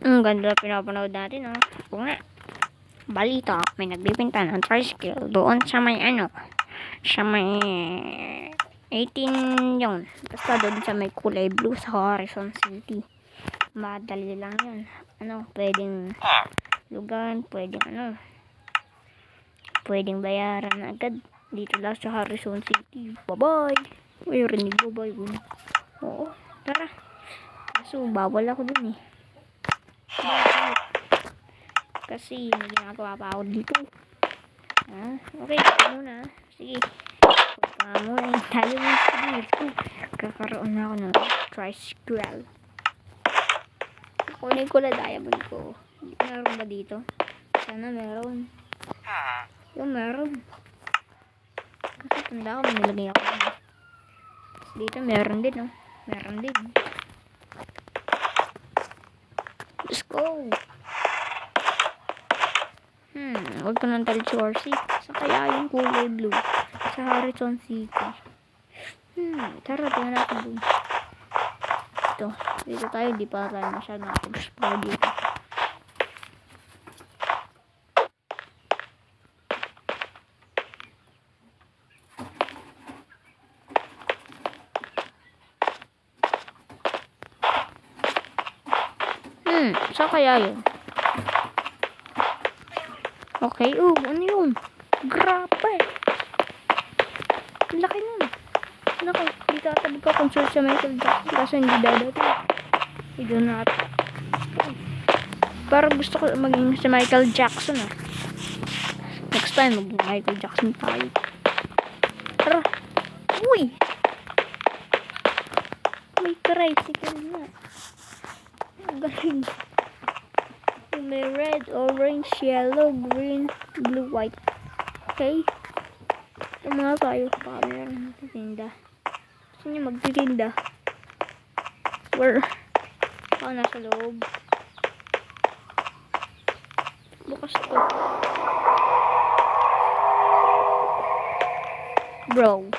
Ang ganda pinapanood natin, oh. Oo nga. Balita, may nagbibenta ng tricycle doon sa may sa may 18 yun. Basta doon sa may kulay blue sa Horizon City. Madali lang yun. Pwedeng lugan, pwedeng bayaran agad. Dito lang sa Horizon City. Bye-bye. Uy, rinig bye-bye. Oo, tara. Kaso, bawal ako dun eh. Kasi may ginagawa pa ako dito. Okay, muna. Sige. Muna yung tayo mo dito. Kakaroon na ako ng tricycle. Kunin ko na diamond ko. Meron ba dito? Sana meron. Yung meron. Kasi tanda ko, may nilagay ako. Dito meron din, oh. Meron din. Let's go. Huwag ko nang talit si RC. Sa kaya yung kulay blue. Sa Horizon City. Tara, tingnan natin dun. Dito tayo, di pa tayo masyadong explore dito. Sa kaya yun? Okay, ano yun? Grabe! Laki nun. Naku, di tatabi ko kung search sa Michael Jackson kasi hindi dadating. Ito natin. Parang gusto ko maging si Michael Jackson, ah. Next time, maging Michael Jackson tayo. Tara! Uy! May tricycle na. Ang galing. May red, orange, yellow, green, blue, white. Okay? Ito mga tayo. Baka meron magtitinda. Gusto niyo magtitinda? Where? Baka nasa loob. Bukas to. Bro.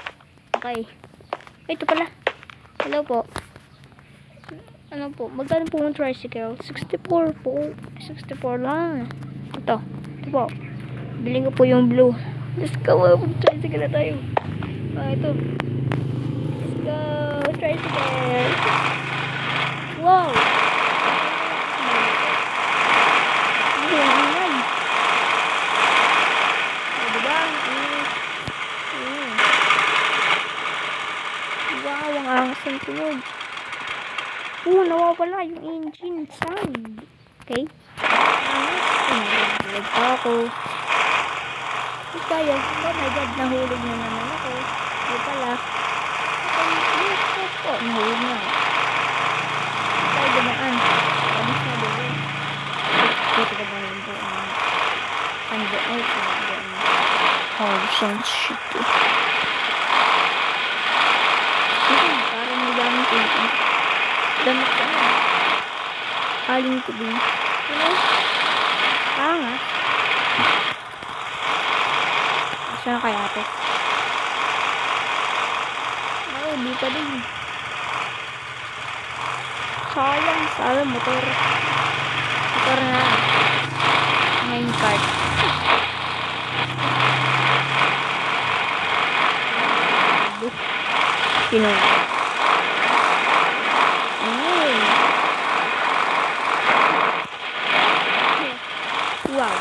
Okay. Ito pala. Hello po. Magkano po yung tricycle? 64 po. 64 lang. Ito po. Biling ko po yung blue. Let's go. Tricycle na tayo. Ito. Let's go. Tricycle. Wow. Diba? Wow, ang angas ng tunog. Nawawala yung engine sound. Okay? Nahulog pa ako. Tayo. Oh my God, nahulog na naman ako. Hindi pala. Nahulog na. Tayo dumaan. Panis na doon. Dito ka ba yung doon? Ando out. Horizon City. Parang nagamit yung damit ka na. Aling ko din. Angas. Saan kaya ito? Di pa din. Sayang motor. Motor na. Main card. Pinuha. Wow.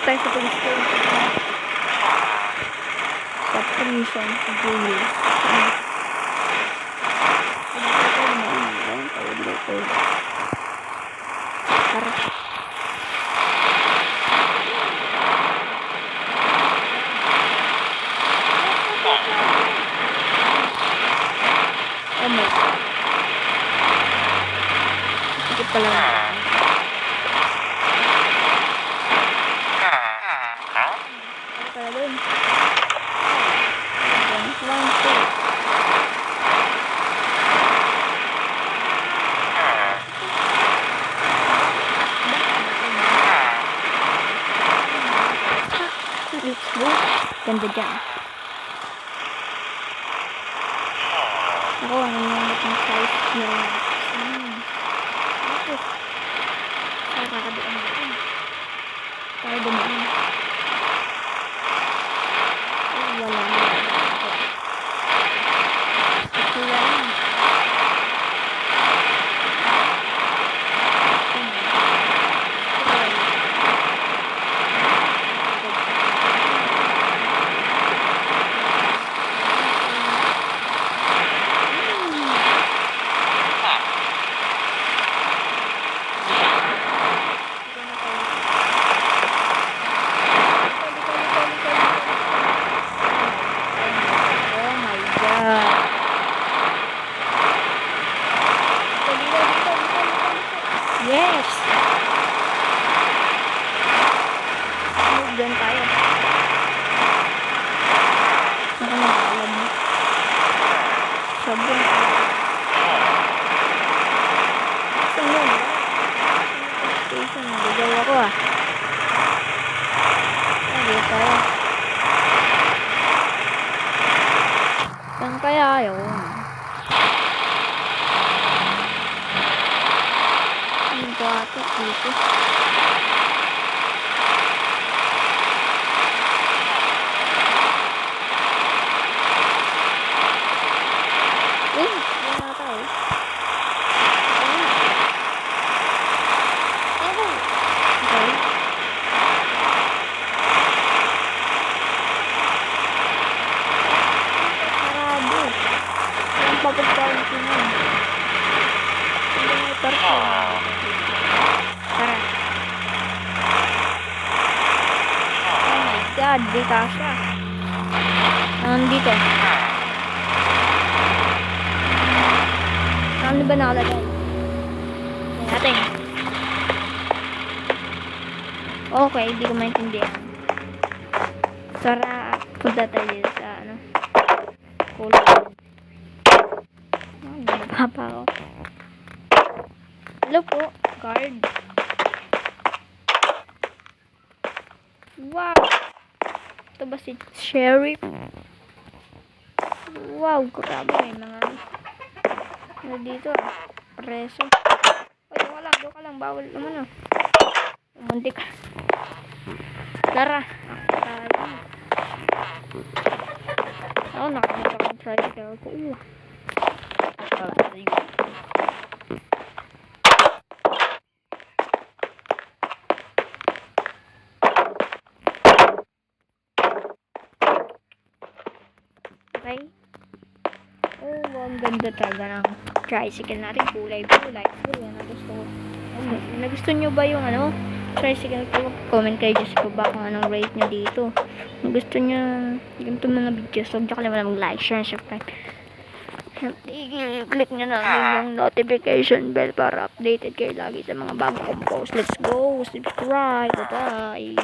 Tayo sa police station. Sa prison. Sa police. Tara. Oh my God. Sikit pa lang. Para dun. 1, 2. Let's go. Ganda dyan. Ako, ano yung size niya. Ako. Ay, kakaduan natin. Tayo dumaan. Ay, wala na. Ito lang. Yes! Move doon tayo. Ako na alam mo. Sobrang. Saan yun? Station. Nagagawa ako ah. Dito tayo. Saan kaya yun? Dito ata. Dito. Papuntahan ko na. Hindi may parking. Tara. Oh my God, di kasha. Nandito. Ano ba nakalagay? Natin. Okay, di ko maintindihan. Tara, punta tayo sa ano. Kulay. Papa ko. Hello po, guard. Wow. Ito ba si Sheriff? Wow, grabe may mga ano dito preso. Oy, doon ka lang, bawal naman ah. Muntik. Tara. Oh, nakakita ko yung tricycle ko. Okay. Oh, ang ganda talaga ng tricycle natin. Kulay blue. Yan ang gusto ko. Nagusto nyo ba yung ano? Tricycle ko? Comment kayo dyan sa baba kung anong rate nyo dito. Kung gusto nyo ganito mga videos, huwag nyo kalimutan mag-like, share, and subscribe. I-click nyo na yung notification bell para updated kayo lagi sa mga bago kong post. Let's go! Subscribe! Bye!